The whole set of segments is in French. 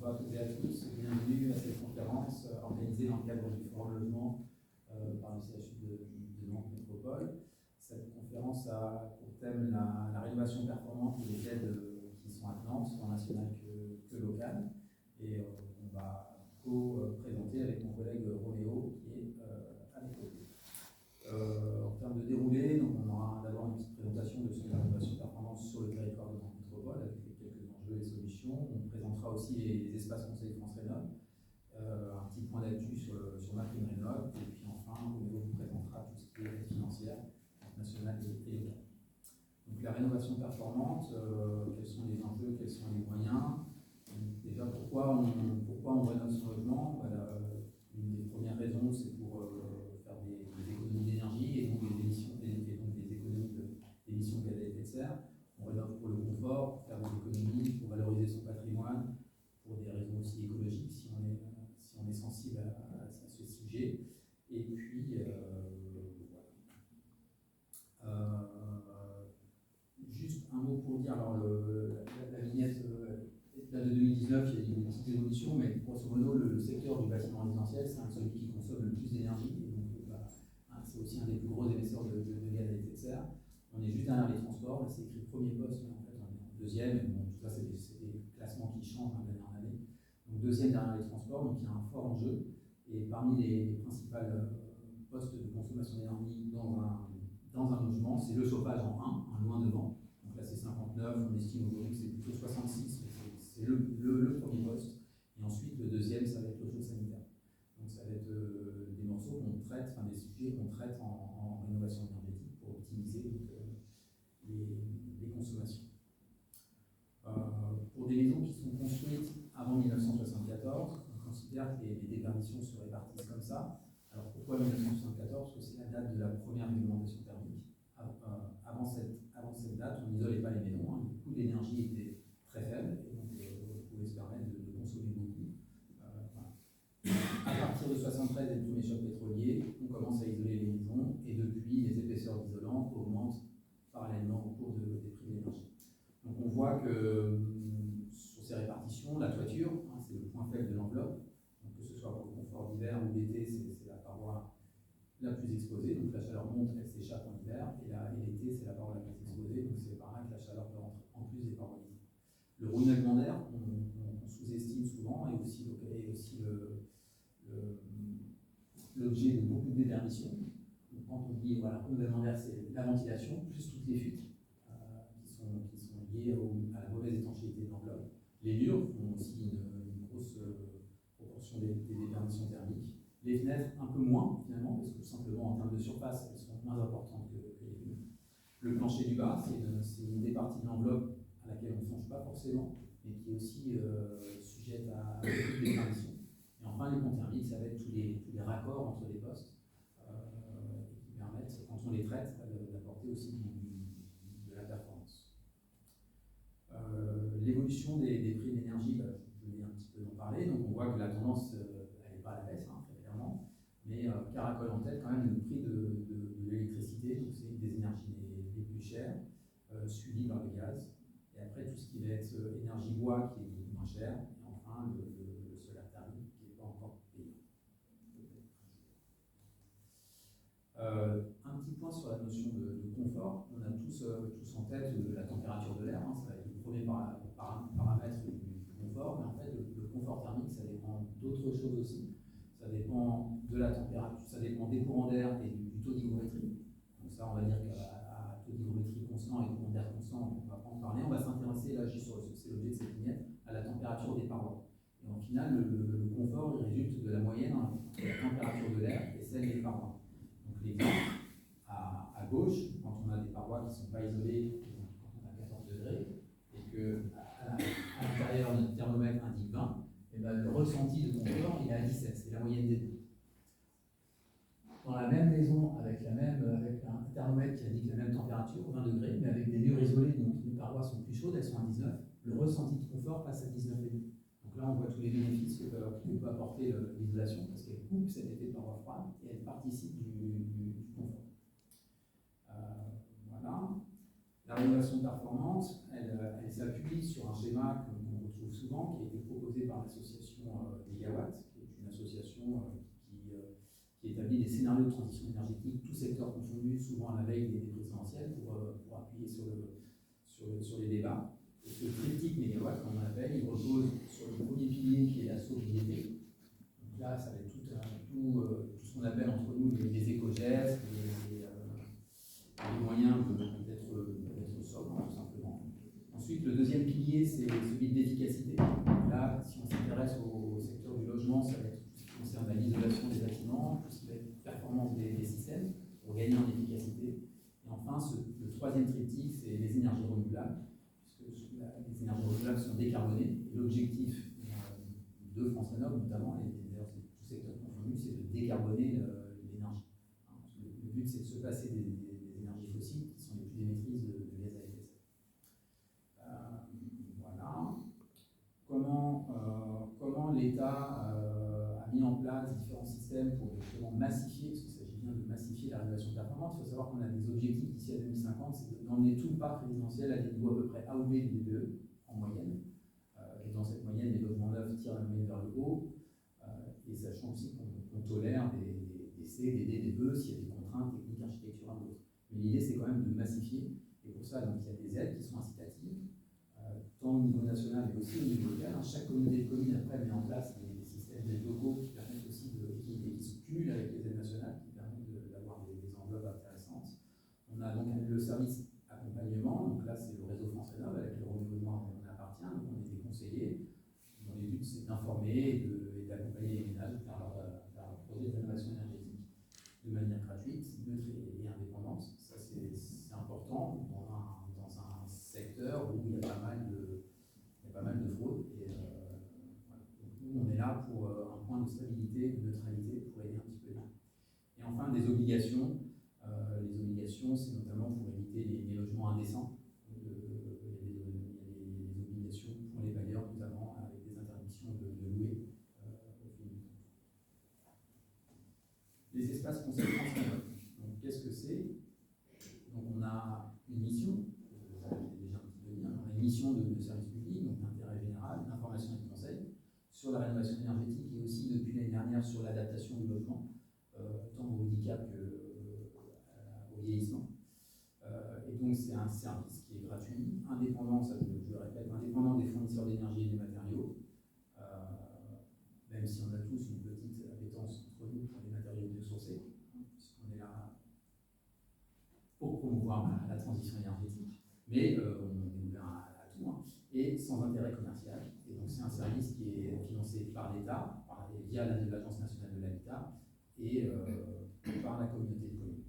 Bonjour à toutes et à tous, bienvenue à cette conférence organisée dans le cadre du Forum Logement par le CHU de Nantes Métropole. Cette conférence a pour thème la rénovation performante des aides qui sont attenantes, tant nationales que locales. Et on va co-présenter avec mon collègue Roméo qui est à mes côtés. En termes de déroulé, donc on aura d'abord une petite présentation de ce qu'est la rénovation performante sur le territoire de Nantes Métropole avec quelques enjeux et solutions. On présentera aussi les espaces conseils France Rénov', un petit point d'actu sur MaPrimeRénov', et puis enfin Roméo vous présentera tout ce qui est aide financière nationale et locale. Donc la rénovation performante, quels sont les enjeux, quels sont les moyens? Déjà, pourquoi on rénove son logement? Voilà, une des premières raisons, c'est pour faire des économies d'énergie et donc des économies d'émissions de gaz à effet de serre. On rénove pour le confort, pour faire des économies, pour valoriser son patrimoine, pour des raisons aussi écologiques, si on est sensible à ce sujet. Et puis, juste un mot pour dire, alors la vignette là de 2019, il y a eu une petite évolution, mais grosso modo, le secteur du bâtiment résidentiel, c'est celui qui consomme le plus d'énergie, et donc c'est aussi un des plus gros émetteurs de gaz à effet de serre. On est juste derrière les transports, là c'est écrit premier poste, mais en fait on est en deuxième, et bon, tout ça c'est des classements qui changent d'année en année. Donc deuxième derrière les transports, donc il y a un fort enjeu, et parmi les principaux postes de consommation d'énergie dans un logement, c'est le chauffage en 1 loin devant. Donc là c'est 59, on estime aujourd'hui que c'est plutôt 66, mais c'est le premier poste. Et ensuite le deuxième, ça va être le chaud sanitaire. Donc ça va être des morceaux qu'on traite, enfin des sujets qu'on traite en rénovation énergétique pour optimiser les consommations. Pour des maisons qui sont construites avant 1974, on considère que les déperditions se répartissent comme ça. Alors pourquoi 1974? Parce que c'est la date de la première réglementation thermique. Avant cette date, on n'isolait pas les maisons, hein. Le coût d'énergie était très faible, et donc on pouvait se permettre de consommer beaucoup. Voilà. À partir de 73 et le premier choc pétrolier, on commence à isoler les maisons, et depuis, les épaisseurs d'isolant augmentent parallèlement au cours des prix de l'énergie. Donc on voit que sur ces répartitions, la toiture, hein, c'est le point faible de l'enveloppe. Donc que ce soit pour le confort d'hiver ou l'été, c'est la paroi la plus exposée. Donc la chaleur monte, elle s'échappe en hiver, et l'été, c'est la paroi la plus exposée. Donc c'est par là que la chaleur peut rentrer en plus des parois. Le renouvellement d'air, on sous-estime souvent, et aussi l'objet de beaucoup de déperditions. Donc quand on dit voilà, renouvellement d'air, c'est la ventilation, plus toutes les fuites qui sont liées à la mauvaise étanchéité de l'enveloppe. Les murs font aussi une grosse proportion des déperditions thermiques. Les fenêtres, un peu moins finalement, parce que simplement en termes de surface, elles sont moins importantes que les murs. Le plancher du bas, c'est une des parties de l'enveloppe à laquelle on ne songe pas forcément, mais qui est aussi sujette à beaucoup de déperditions. Et enfin, les ponts thermiques, ça va être tous les raccords entre les postes qui permettent, quand on les traite, d'apporter aussi de la performance. L'évolution des prix de l'énergie, je vais un petit peu en parler. Donc on voit que la tendance, elle n'est pas à la baisse, hein, très clairement, mais caracole en tête quand même le prix de l'électricité, donc c'est une des énergies les plus chères, suivi par le gaz. Et après, tout ce qui va être énergie bois qui est moins cher, et enfin le solaire thermique qui n'est pas encore payé. Un petit point sur la notion de confort. On a tous en tête la température de l'air, hein, ça va être le premier paramètre du confort, mais en fait le confort thermique, ça dépend d'autres choses aussi. Ça dépend de la température, ça dépend des courants d'air et du taux d'hygrométrie. Donc ça, on va dire qu'à taux d'hygrométrie constant et courant d'air constant, on ne va pas en parler. On va s'intéresser, là, c'est l'objet de cette vignette, à la température des parois. Et en final, le confort il résulte de la moyenne entre la température de l'air et celle des parois. Donc l'exemple, à gauche, quand on a des parois qui ne sont pas isolées, quand on a 14 degrés, et qu'à l'intérieur, notre thermomètre indique 20, et ben, le ressenti de confort, il est à 17, c'est la moyenne des deux. Dans la même maison, avec un thermomètre qui indique la même température, 20 degrés, mais avec des murs isolés, donc les parois sont plus chaudes, elles sont à 19, le ressenti de confort passe à 19,5. Donc là, on voit tous les bénéfices que peut apporter l'isolation, parce qu'elle coupe cet effet de paroi froide et elle participe du confort. Voilà. La rénovation performante, elle s'appuie sur un schéma qu'on retrouve souvent, qui a été proposé par l'association Megawatt, qui est une association qui établit des scénarios de transition énergétique, tous secteurs confondus, souvent à la veille des présidentielles, pour appuyer sur les débats. Et ce triptyque Megawatt, comme on l'appelle, il repose sur le premier pilier qui est la sobriété. Donc là, ça va être tout ce qu'on appelle entre nous les éco-gestes, les moyens d'être sobre, tout simplement. Ensuite, le deuxième pilier, c'est celui de l'efficacité. Là, si on s'intéresse au secteur du logement, ça va être tout ce qui concerne l'isolation des bâtiments, tout ce qui va être performance des systèmes pour gagner en efficacité. Et enfin, le troisième triptyque, c'est les énergies renouvelables, puisque les énergies renouvelables sont décarbonées. Et l'objectif de France Rénov', notamment, et d'ailleurs c'est tout secteur confondu, c'est de décarboner l'énergie. Le but, c'est de se passer des énergies fossiles, qui sont les plus émettrices de gaz à effet de serre. Voilà. Comment l'État a mis en place différents systèmes pour justement massifier, parce qu'il s'agit bien de massifier la rénovation performante. Il faut savoir qu'on a des objectifs d'ici à 2050, c'est d'emmener tout le parc résidentiel à des niveaux à peu près A ou B du DPE en moyenne. Et dans cette moyenne, les logements neufs tirent la moyenne vers le haut, et sachant aussi qu'on tolère des C, des D, des E s'il y a des contraintes techniques, architecturales ou autres. Mais l'idée, c'est quand même de massifier, et pour ça, donc, il y a des aides qui sont incitatives, tant au niveau national mais aussi au niveau local. Chaque communauté de communes, après, met en place des systèmes d'aides locaux qui permettent aussi qui se cumulent avec les aides nationales, qui permettent d'avoir des enveloppes intéressantes. On a donc le service accompagnement, donc là, c'est le réseau France Rénov', avec le renouvellement on appartient, donc on est des conseillers, dont les buts, c'est d'informer et d'accompagner les ménages vers leur projet de rénovation énergétique de manière gratuite, neutre et indépendante. Ça, c'est important dans un secteur où il y a pas mal de fraude. Et voilà. Donc nous, on est là pour un point de stabilité, de neutralité, pour aider un petit peu. Et enfin, des obligations. Les obligations, c'est notamment pour éviter les logements indécents. Il y a des obligations pour les bailleurs, notamment avec des interdictions de louer au fil du temps. Les espaces conseils France Rénov'. Donc, qu'est-ce que c'est? Donc, on a une mission, j'ai déjà un petit peu dit, on a une mission de service public, donc d'intérêt général, d'information et de conseil, sur la rénovation énergétique et aussi depuis l'année dernière sur l'adaptation du logement, tant au handicap qu'au vieillissement. Et donc, c'est un service qui est gratuit, indépendant, ça je le répète, indépendant des fournisseurs d'énergie et des matériaux, même si on a tous une petite appétence entre nous pour les matériaux biosourcés, puisqu'on est là pour promouvoir la transition énergétique, mais on est ouvert à tout, et sans intérêt commercial. Et donc, c'est un service qui est financé par l'État, via l'Agence nationale de l'habitat, et par la communauté de communes.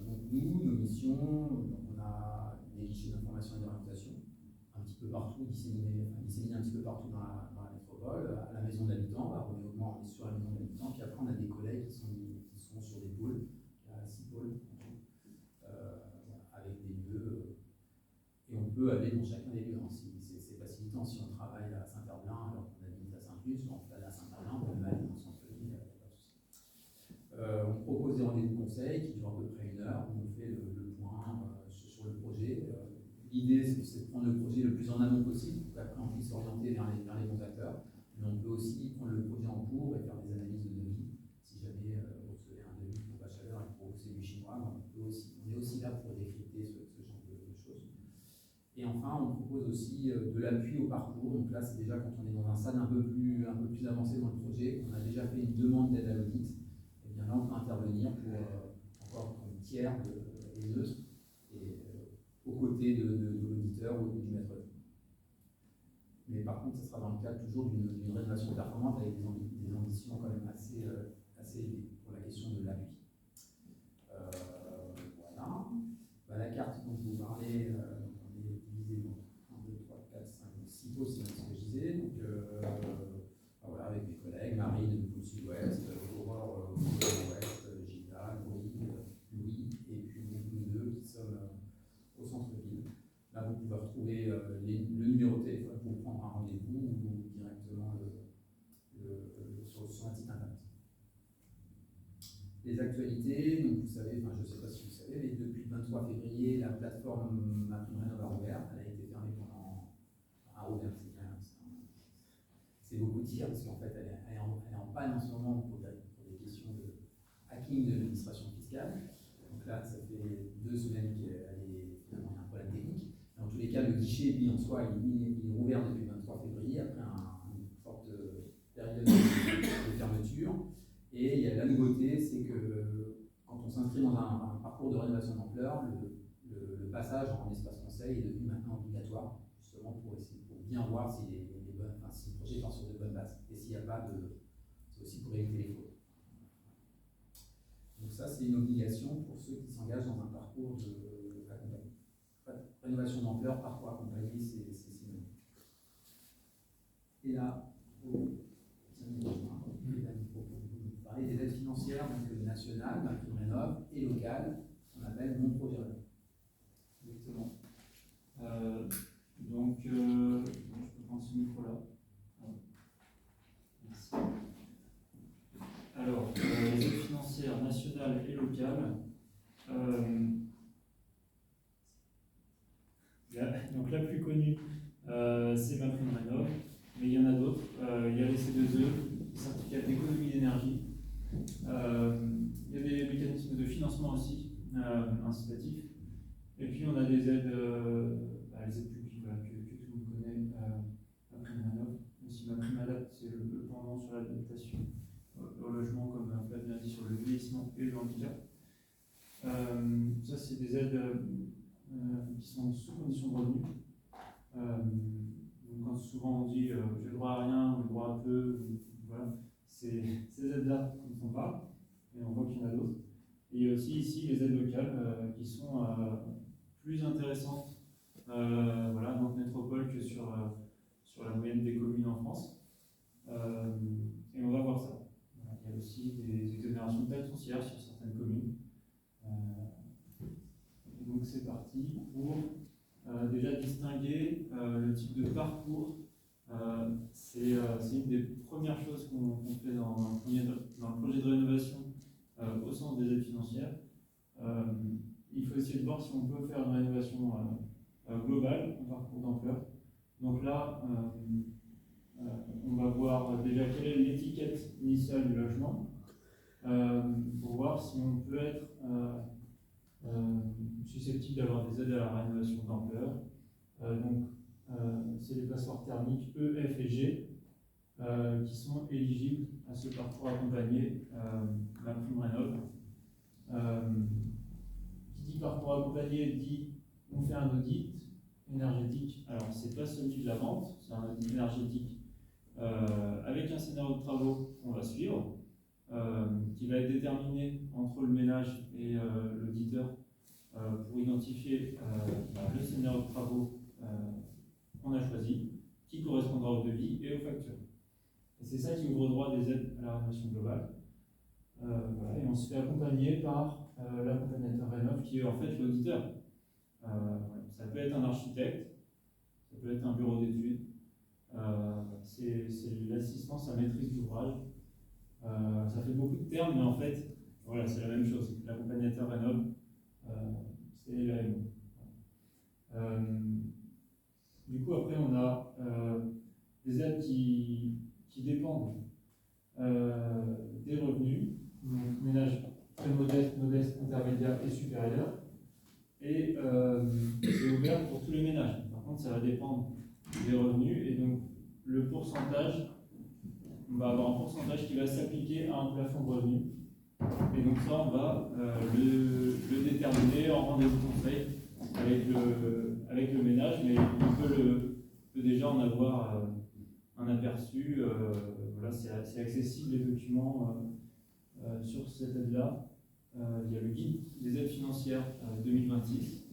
Donc nous, nos missions, on a des guichets d'information et d'orientation un petit peu partout, disséminés un petit peu partout dans la métropole, à la maison d'habitants, à René-Augement, on est sur la maison d'habitants, puis après on a des collègues qui sont sur des pôles, il y a 6 pôles, avec des lieux, et on peut aller dans chacun des lieux. C'est facilitant si on travaille à Saint-Herblain alors qu'on habite à Saint-Just, on peut aller à Saint-Herblain, on peut aller dans le centre-ville, il n'y a pas de souci. On propose des rendez-vous conseils qui durent à peu près 1 heure, où on fait le point sur le projet. L'idée, c'est de prendre le projet le plus en amont possible, pour qu'après on puisse s'orienter vers les bons acteurs. Mais on peut aussi prendre le projet en cours et faire des analyses de devis. Si jamais vous recevez un devis pour la chaleur et pour c'est du chinois, on est aussi là pour décrypter ce genre de choses. Et enfin, on propose aussi de l'appui au parcours. Donc là, c'est déjà quand on est dans un stade un peu plus avancé dans le projet, on a déjà fait une demande d'aide à l'audit. Et bien là, on peut intervenir pour encore comme tiers et neutre, et aux côtés de l'auditeur ou du maître d'œuvre. Mais par contre, ce sera dans le cadre toujours d'une rénovation performante avec des ambitions quand même assez élevées pour la question de l'appui. Voilà. La carte dont je vous parlais, on est divisé en 1, 2, 3, 4, 5, 6 pôles, c'est ce que je disais. Donc, voilà, avec mes collègues, Marie de Pôle Sud-Ouest, Aurore Pôle Ouest, Gita, Louis, et puis nous deux qui sommes au centre-ville. Là, vous pouvez retrouver le numéro de téléphone pour prendre un rendez-vous ou directement sur un site internet. Les actualités, donc vous savez, je ne sais pas si vous savez, mais depuis le 23 février, la plateforme MaPrimeRénov' a rouvert. Elle a été fermée pendant fait beaucoup de tirs, parce qu'en fait, elle est en panne en ce moment pour des questions de hacking de l'administration fiscale. Donc là, ça fait 2 semaines finalement, il y a un problème technique. Dans tous les cas, le guichet, lui, en soi, il est ouvert depuis le 23 février, après une forte période de fermeture. Et il y a la nouveauté, c'est que quand on s'inscrit dans un parcours de rénovation d'ampleur, le passage en espace conseil est devenu maintenant obligatoire, justement pour bien voir si si le projet part sur de bonnes bases. Et s'il n'y a pas de... C'est aussi pour éviter les fautes. Donc ça, c'est une obligation pour ceux qui s'engagent dans un parcours d'accompagnement. Rénovation d'ampleur, parcours accompagné, c'est synonyme. Et là, pour parler des aides financières, donc nationales, MaPrimeRénov', et locales, qu'on appelle Mon Projet Rénov'. Exactement. Donc, je peux prendre ce micro-là. Merci. Alors, les aides financières nationales et locales. Donc, la plus connue, c'est MaPrimeRénov', mais il y en a d'autres. Il y a les C2E, les certificats d'économie d'énergie. Il y a des mécanismes de financement aussi, incitatifs. Et puis, on a des aides, les aides publiques voilà, que tout le monde connaît, MaPrimeRénov'. Aussi, MaPrimeAdapt', c'est le pendant sur l'adaptation au logement, comme Flavien a dit, sur le vieillissement et le handicap. Ça, c'est des aides qui sont sous condition de revenu. Donc, quand souvent on dit j'ai le droit à rien ou le droit à peu, voilà, c'est ces aides-là qu'on parle, et on voit qu'il y en a d'autres. Et il y a aussi ici les aides locales qui sont plus intéressantes voilà, dans notre métropole que sur la moyenne des communes en France. Et on va voir ça. Voilà, il y a aussi des exonérations de taxes foncières sur certaines communes. Donc c'est parti pour déjà distinguer le type de parcours. C'est une des premières choses qu'on fait dans le projet de rénovation au sens des aides financières. Il faut essayer de voir si on peut faire une rénovation globale, un parcours d'ampleur. Donc là, on va voir déjà quelle est l'étiquette initiale du logement pour voir si on peut être susceptible d'avoir des aides à la rénovation d'ampleur. C'est les passoires thermiques E, F et G qui sont éligibles à ce parcours accompagné MaPrimeRénov'. Qui dit parcours accompagné dit on fait un audit énergétique. Alors c'est pas celui de la vente, c'est un audit énergétique avec un scénario de travaux qu'on va suivre, qui va être déterminé entre le ménage et l'auditeur pour identifier le scénario de travaux qu'on a choisi, qui correspondra au devis et aux factures. Et c'est ça qui ouvre droit des aides à la rénovation globale. Voilà, et on se fait accompagner par l'accompagnateur Rénov' qui est en fait l'auditeur. Ça peut être un architecte, ça peut être un bureau d'études, c'est l'assistance à maîtrise d'ouvrage. Ça fait beaucoup de termes, mais en fait, voilà, c'est la même chose. L'accompagnateur Rénov', c'est l'AMO. Du coup, après, on a des aides qui dépendent des revenus, donc ménages très modestes, intermédiaires et supérieurs. Et c'est ouvert pour tous les ménages. Par contre, ça va dépendre des revenus. Et donc, le pourcentage, on va avoir un pourcentage qui va s'appliquer à un plafond de revenus. Et donc ça, on va le déterminer en rendez-vous conseil avec le ménage, mais on peut déjà en avoir un aperçu. Voilà, c'est accessible, les documents sur cette aide-là. Il y a le guide des aides financières 2026,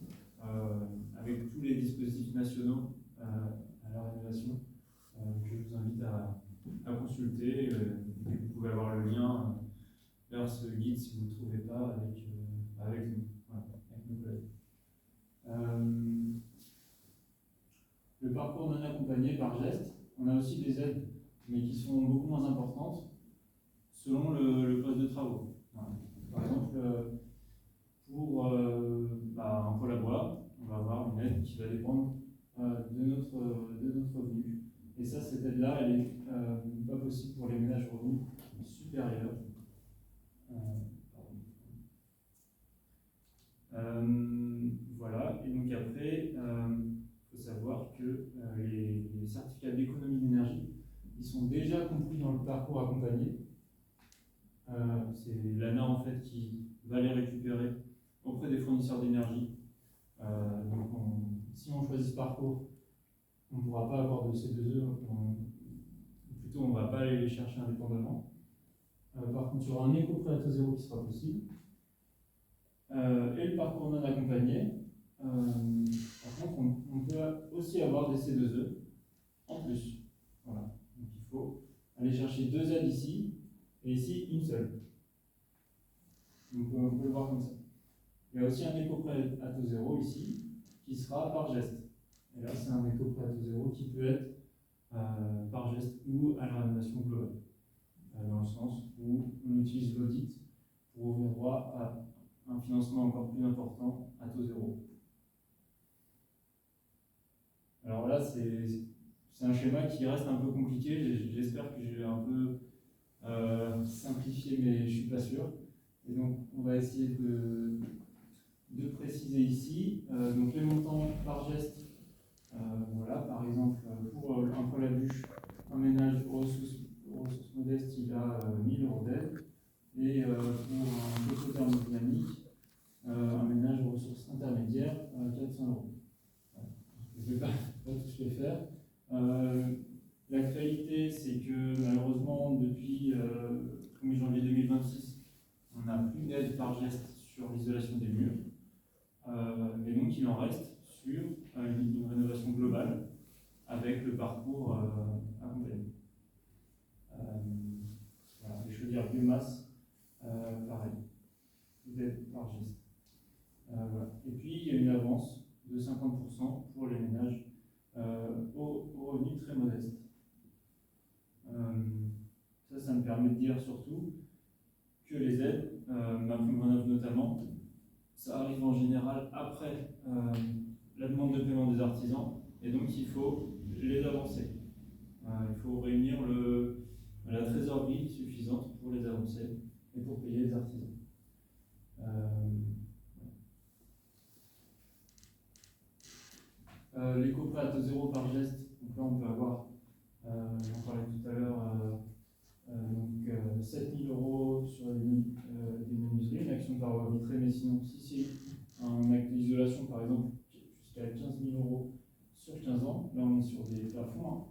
avec tous les dispositifs nationaux à la rénovation, que je vous invite à consulter. Vous pouvez avoir le lien vers ce guide si vous ne le trouvez pas avec nous, voilà, avec nos collègues. Le parcours non accompagné par geste, on a aussi des aides, mais qui sont beaucoup moins importantes selon le poste de travaux. Voilà. Par exemple, pour un pôle à bois, on va avoir une aide qui va dépendre de notre revenu. Et ça, cette aide-là, elle est aussi pour les ménages revenus supérieurs. Voilà, et donc après, il faut savoir que les certificats d'économie d'énergie, ils sont déjà compris dans le parcours accompagné. C'est l'ANA en fait qui va les récupérer auprès des fournisseurs d'énergie. Donc si on choisit ce parcours, on ne pourra pas avoir de C2E, plutôt on ne va pas aller les chercher indépendamment. Par contre, il y aura un éco-prêt à taux zéro qui sera possible. Et le parcours non accompagné, par contre, on peut aussi avoir des C2E en plus. Voilà. Donc il faut aller chercher 2 aides ici, et ici une seule. Donc on peut le voir comme ça. Il y a aussi un éco-prêt à taux zéro ici, qui sera par geste. Et là, c'est un éco-prêt à taux zéro qui peut être par geste ou à la rénovation globale. Dans le sens où on utilise l'audit pour ouvrir droit à un financement encore plus important à taux zéro. Alors là, c'est un schéma qui reste un peu compliqué. J'espère que j'ai un peu simplifié, mais je ne suis pas sûr. Et donc, on va essayer de préciser ici. Donc, les montants par geste, voilà, par exemple, pour un poêle à bûche, un ménage aux ressources modestes, il a 1000 € d'aide. Et pour un poteau thermodynamique, un ménage aux ressources intermédiaires, 400 €. Voilà. Je ne vais pas tous les faire. L'actualité, c'est que malheureusement, depuis le 1er janvier 2026, on n'a plus d'aide par geste sur l'isolation des murs. Et donc, il en reste sur une rénovation globale avec le parcours accompagné. Voilà, les chaudières biomasse, pareil, d'aide par geste. Voilà. Et puis, il y a une avance de 50% pour les ménages aux revenus très modestes. Ça me permet de dire surtout que les aides, MaPrimeRénov' notamment, ça arrive en général après la demande de paiement des artisans, et donc il faut les avancer. Il faut réunir la trésorerie suffisante pour les avancer et pour payer les artisans. L'éco-prêt à taux zéro par geste, donc là on peut avoir, j'en parlais tout à l'heure, 7 000 € sur des menuiseries, une action par voie vitrée, mais sinon si c'est un acte d'isolation par exemple jusqu'à 15 000 € sur 15 ans, là on est sur des plafonds,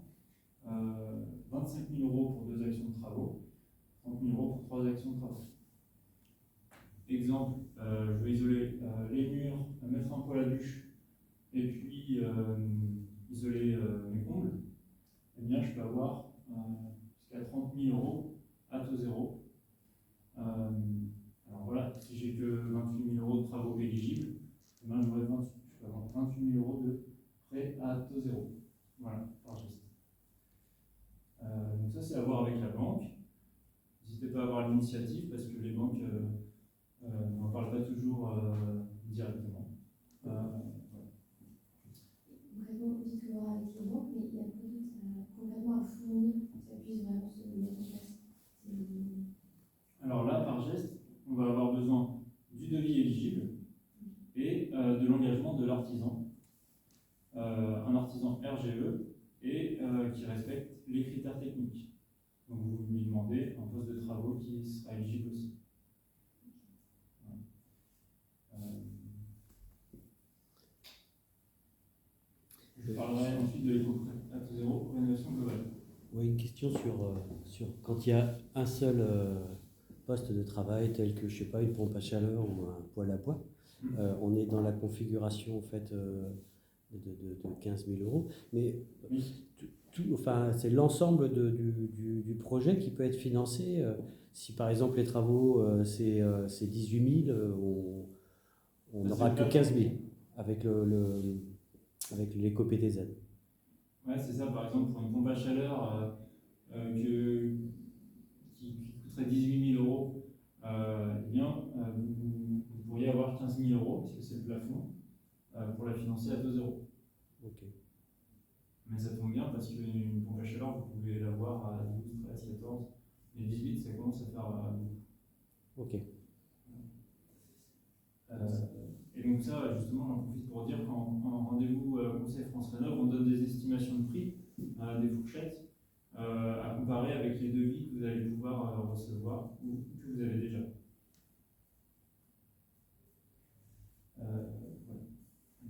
25 000 € pour 2 actions de travaux, 30 000 € pour 3 actions de travaux. Exemple, je vais isoler les murs, mettre un poêle à bûche, et puis isoler mes combles, eh bien je peux avoir jusqu'à 30 000 € à taux zéro. Alors voilà, si j'ai que 28 000 € de travaux éligibles, eh bien je peux avoir 28 000 € de prêt à taux zéro. Voilà, par geste. Donc ça c'est à voir avec la banque. N'hésitez pas à avoir l'initiative parce que les banques n'en parlent pas toujours directement. Vraiment, vous dites que voir avec les banques, mais il y a peut-être complètement à fournir pour que ça puisse vraiment se mettre en place. Alors là, par geste, on va avoir besoin du devis éligible et de l'engagement de l'artisan. Un artisan RGE et qui respecte les critères techniques. Donc vous lui demandez un poste de travaux qui sera éligible aussi. Je parlerai ensuite de l'éco-prêt à taux zéro pour rénovation globale. Oui, une question sur quand il y a un seul poste de travail tel que, je sais pas, une pompe à chaleur ou un poêle à bois. On est dans la configuration en fait de 15 000 €, mais enfin, c'est l'ensemble du projet qui peut être financé. Si par exemple les travaux c'est 18 000, on n'aura que 15 000 avec avec l'éco-PTZ. Ouais, c'est ça, par exemple, pour une pompe à chaleur qui coûterait 18 000 €, eh bien, vous pourriez avoir 15 000 €, parce que c'est le plafond, pour la financer à taux zéro. Ok. Mais ça tombe bien parce qu'une pompe à chaleur, vous pouvez l'avoir à 12, 13, 14. Et 18, ça commence à faire beaucoup. Ok. Et donc ça, justement, j'en profite pour dire qu'en rendez-vous Conseil France Rénov', on donne des estimations de prix, des fourchettes, à comparer avec les devis que vous allez pouvoir recevoir ou que vous avez déjà. Voilà.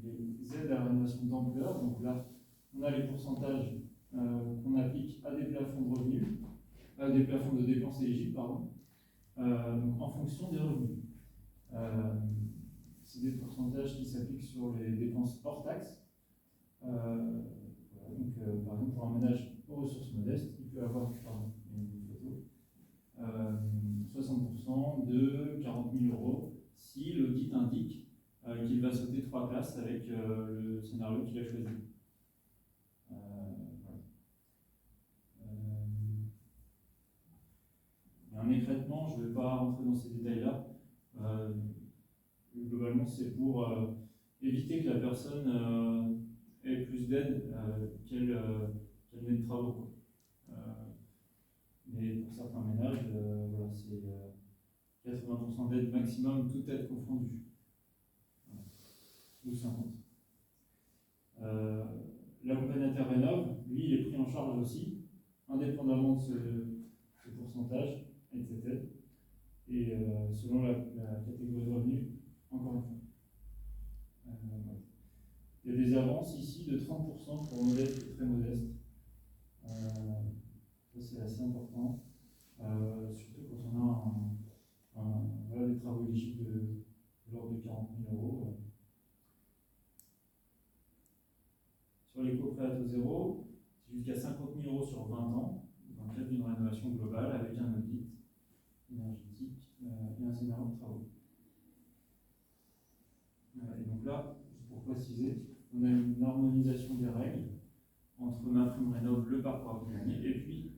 Les aides à la rénovation d'ampleur, donc là, on a les pourcentages qu'on applique à des plafonds de revenus, à des plafonds de dépenses éligibles, pardon, donc en fonction des revenus. C'est des pourcentages qui s'appliquent sur les dépenses hors taxes. Voilà, donc, par exemple, pour un ménage aux ressources modestes, il peut avoir, pardon, une photo, 60% de 40 000 euros si l'audit indique qu'il va sauter 3 classes avec le scénario qu'il a choisi. Voilà. Un écrêtement, je ne vais pas rentrer dans ces détails-là. Globalement, c'est pour éviter que la personne ait plus d'aide qu'elle n'ait de travaux. Mais pour certains ménages, voilà, c'est 80% d'aide maximum, toute aide confondue. Voilà. Ou 50. L'accompagnateur Rénov', lui, il est pris en charge aussi, indépendamment de ce pourcentage, etc. Et selon la catégorie de revenus, encore une fois. Voilà. Il y a des avances ici de 30% pour modeste et très modeste. Ça, c'est assez important, surtout quand on a voilà, des travaux éligibles de l'ordre de 40 000 euros. Sur les coprêts à taux zéro, c'est jusqu'à 50 000 euros sur 20 ans, dans le cadre d'une rénovation globale avec un audit énergétique et un scénario de travaux. Et donc là, juste pour préciser, on a une harmonisation des règles entre MaPrimeRénov', le parcours accompagné, et puis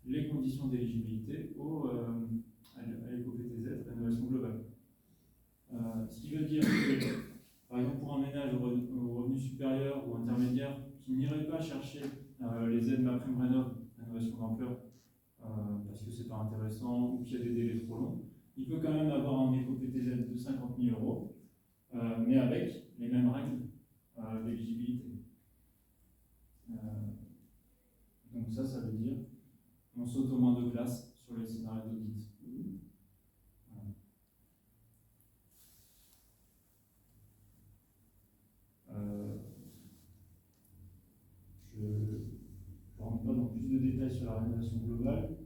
les conditions d'éligibilité à l'éco-PTZ, rénovation globale. Ce qui veut dire que, par exemple, pour un ménage au revenu supérieur ou intermédiaire qui n'irait pas chercher les aides MaPrimeRénov', rénovation d'ampleur, parce que c'est pas intéressant ou qu'il y a des délais trop longs, il peut quand même avoir un éco-PTZ de 50 000 euros, mais avec les mêmes règles d'éligibilité. Donc ça veut dire qu'on saute au moins 2 classes sur les scénarios d'audit. Voilà. Je ne rentre pas dans plus de détails sur la rénovation globale.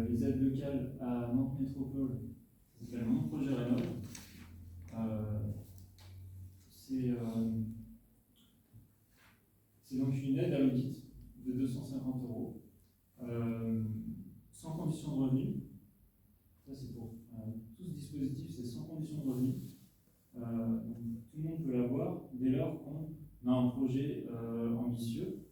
Les aides locales à Nantes Métropole, ça s'appelle Mon Projet Rénov'. C'est donc une aide à l'audit de 250 euros, sans condition de revenu. Ça, c'est pour tout ce dispositif, c'est sans condition de revenu. Donc, tout le monde peut l'avoir dès lors qu'on a un projet ambitieux.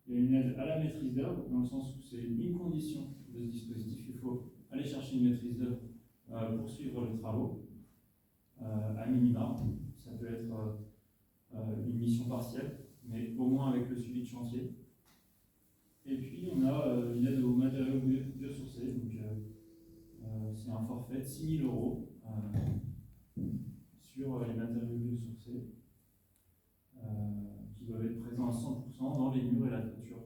Il y a une aide à la maîtrise d'œuvre, dans le sens où c'est une condition de ce dispositif. Il faut aller chercher une maîtrise d'œuvre pour suivre les travaux, à minima. Ça peut être une mission partielle, mais au moins avec le suivi de chantier. Et puis, on a une aide aux matériaux biosourcés. Donc, c'est un forfait de 6 000 euros sur les matériaux biosourcés qui doivent être présents à 100% dans les murs et la toiture.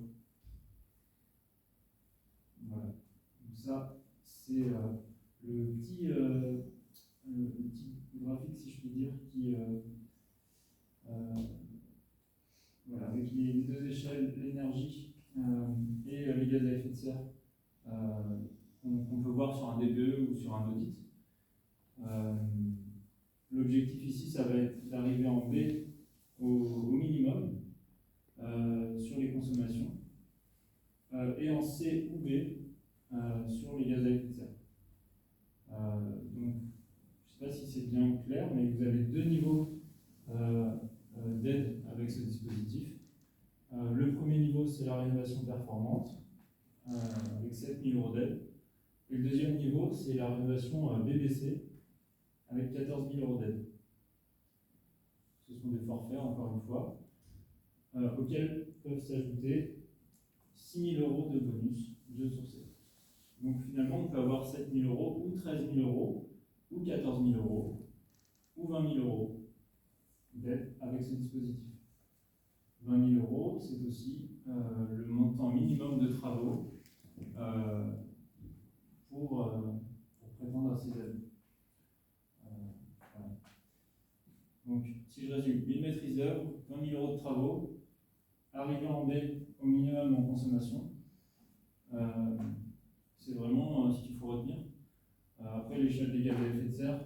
Voilà. Donc ça, c'est le petit graphique, si je puis dire, qui voilà, avec les 2 échelles, l'énergie et les gaz à effet de serre qu'on peut voir sur un DPE ou sur un audit. L'objectif ici, ça va être d'arriver en B au minimum sur les consommations et en C ou B sur les gaz à effet de serre. Donc, je ne sais pas si c'est bien clair, mais vous avez 2 niveaux d'aide avec ce dispositif. Le premier niveau, c'est la rénovation performante, avec 7 000 euros d'aide. Et le deuxième niveau, c'est la rénovation BBC, avec 14 000 euros d'aide. Ce sont des forfaits, encore une fois. auxquels peuvent s'ajouter 6 000 € de bonus biosourcés. Donc finalement, on peut avoir 7 000 € ou 13 000 € ou 14 000 € ou 20 000 € d'aide avec ce dispositif. 20 000 €, c'est aussi le montant minimum de travaux pour prétendre à ces aides. Voilà. Donc, si je résume, une maîtrise d'œuvre, 20 000 € de travaux, arrivant en B au minimum en consommation, c'est vraiment ce qu'il faut retenir. Après, l'échelle des gaz à effet de serre,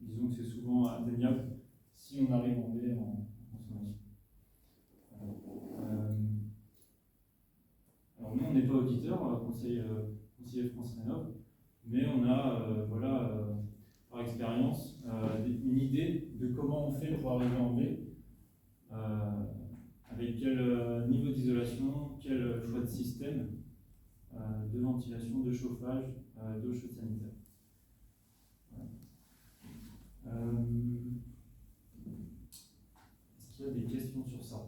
disons que c'est souvent atteignable si on arrive en B en consommation. Alors nous, on n'est pas auditeur, conseiller France Rénov', mais on a, par expérience, une idée de comment on fait pour arriver en B, avec quel niveau d'isolation, quel choix de système de ventilation, de chauffage, d'eau chaude sanitaire. Voilà. Est-ce qu'il y a des questions sur ça?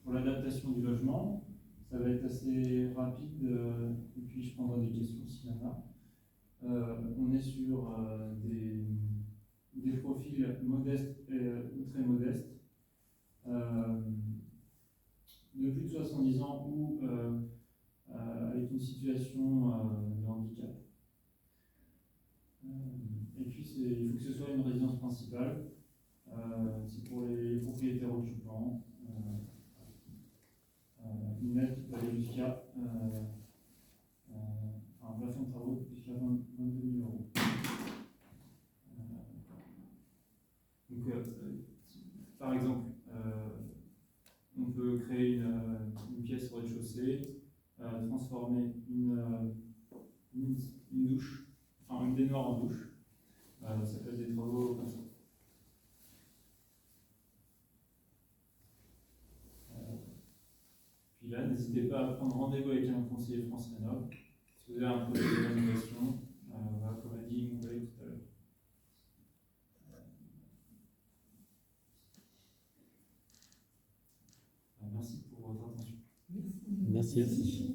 Pour l'adaptation du logement, ça va être assez rapide, et puis je prendrai des questions s'il y en a. On est sur des profils modestes ou très modestes, de plus de 70 ans ou avec une situation de handicap. Et puis il faut que ce soit une résidence principale. C'est pour les propriétaires occupants. Une aide qui peut aller jusqu'à un plafond de travaux jusqu'à 22 000 €. Donc, par exemple, on peut créer une pièce au rez-de-chaussée, transformer une douche, enfin une baignoire en douche. Ça peut être des travaux comme ça. Puis là, n'hésitez pas à prendre rendez-vous avec un conseiller France Rénov'. Si vous avez un projet de rénovation, comme a dit mon collègue tout à l'heure. Merci pour votre attention. Merci.